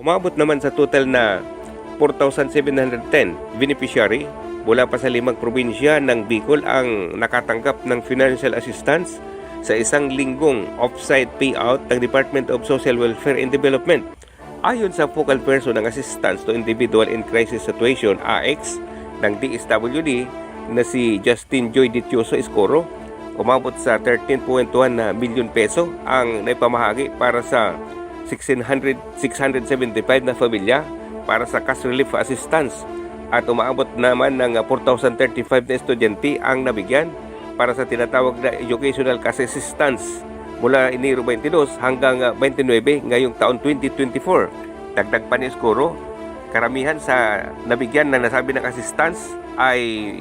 Umabot naman sa total na 4,710 beneficiary mula pa sa 5 probinsya ng Bicol ang nakatanggap ng financial assistance sa isang linggong offsite payout ng Department of Social Welfare and Development. Ayon sa focal person ng Assistance to Individual in Crisis Situation AX ng DSWD na si Justin Joy Ditioso Escoro, umabot sa 13.1 milyon peso ang naipamahagi para sa 675 na pamilya para sa cash relief assistance at umaabot naman ng 4,035 na estudyante ang nabigyan para sa tinatawag na educational cash assistance mula Enero 22 hanggang 29 ngayong taon 2024. Dagdag pa ni Escoro, karamihan sa nabigyan ng nasabi ng assistance ay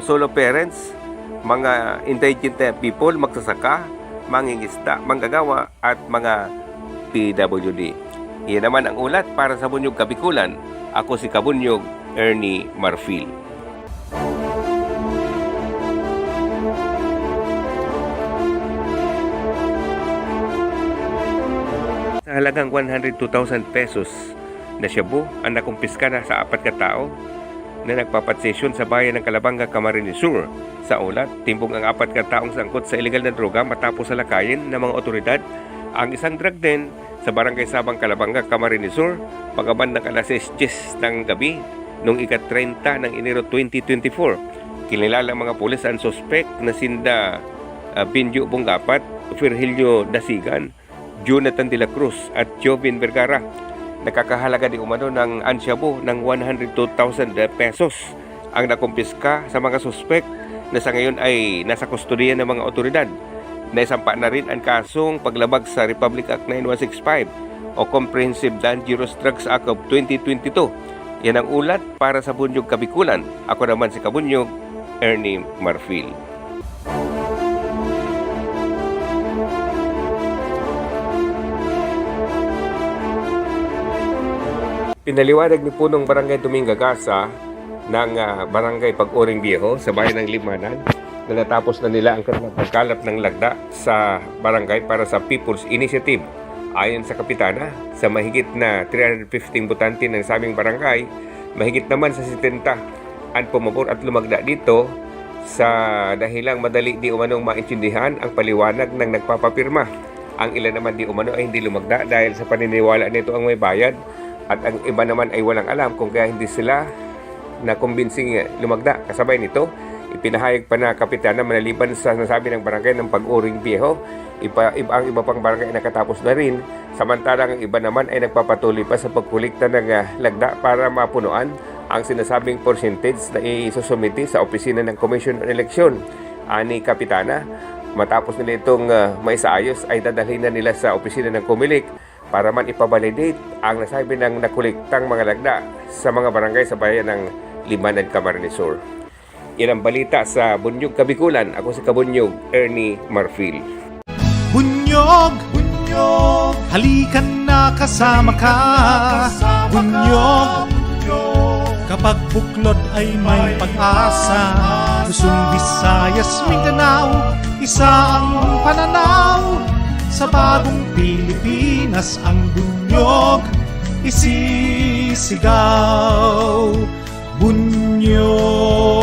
solo parents, mga indigent people, magsasaka, mangingisda, manggagawa at mga PWD. Iyan naman ang ulat para sa Bunyog Kabikulan. Ako si Kabunyog Ernie Marfil. Sa halagang 102,000 pesos na shabu ang nakumpiska na sa 4 katao na nagpapatsesyon sa bayan ng Calabanga, Camarines Sur. Sa ulat, timbong ang 4 kataong sangkot sa ilegal na droga matapos salakayin ng mga otoridad ang isang drug den sa Barangay Sabang, Calabanga, Camarines Sur pagkaban ng alas 10 ng gabi noong ika-30 ng Enero 2024. Kinilala mga pulis ang suspect na sinda Binjo Bungapat, Virgilio Dasigan, Jonathan de la Cruz at Jovin Vergara. Nakakahalaga di umano ng ansyabu ng 102,000 pesos ang nakumpiska sa mga suspect na sa ngayon ay nasa kustodiya ng mga otoridad. Naisampa na rin ang kasong paglabag sa Republic Act 9165 o Comprehensive Dangerous Drugs Act of 2022. Yan ang ulat para sa Bunyog Kabikulan. Ako naman si Kabunyog Ernie Marfil. Pinaliwanag ni Punong Barangay Dominga Gasa ng Barangay Pag-Uring Viejo sa bayan ng Limanan na natapos na nila ang kanilang pagkalap ng lagda sa barangay para sa People's Initiative. Ayon sa kapitana, sa mahigit na 315 butante ng saming barangay, mahigit naman sa 70 ang pumabor at lumagda dito sa dahilang madali di umanong maintindihan ang paliwanag ng nagpapapirma. Ang ilan naman di umano ay hindi lumagda dahil sa paniniwala nito ang may bayad at ang iba naman ay walang alam kung kaya hindi sila nakumbinsing lumagda. Kasabay nito, ipinahayag pa na kapitana manaliban sa nasabi ng barangay ng Pag-Uring Viejo, ang iba pang barangay nakatapos na rin, samantalang ang iba naman ay nagpapatuloy pa sa pagkulikta ng lagda para mapunuan ang sinasabing percentage na isusumiti sa opisina ng Commission on Election. Ani kapitana, matapos nila itong maisaayos ay dadalhin na nila sa opisina ng Comelec para man ipabalidate ang nasabi ng nakuliktang mga lagda sa mga barangay sa bayan ng Limanan, Camarines Sur. Yan ang balita sa Bunyog Kabikulan. Ako si Kabunyog Ernie Marfil. Bunyog, bunyog, halikan na kasama ka. Bunyog, kapag buklod ay may pag-asa. Luzon, Visayas, Mindanao, isa ang pananaw. Sa bagong Pilipinas ang bunyog isisigaw. Bunyog.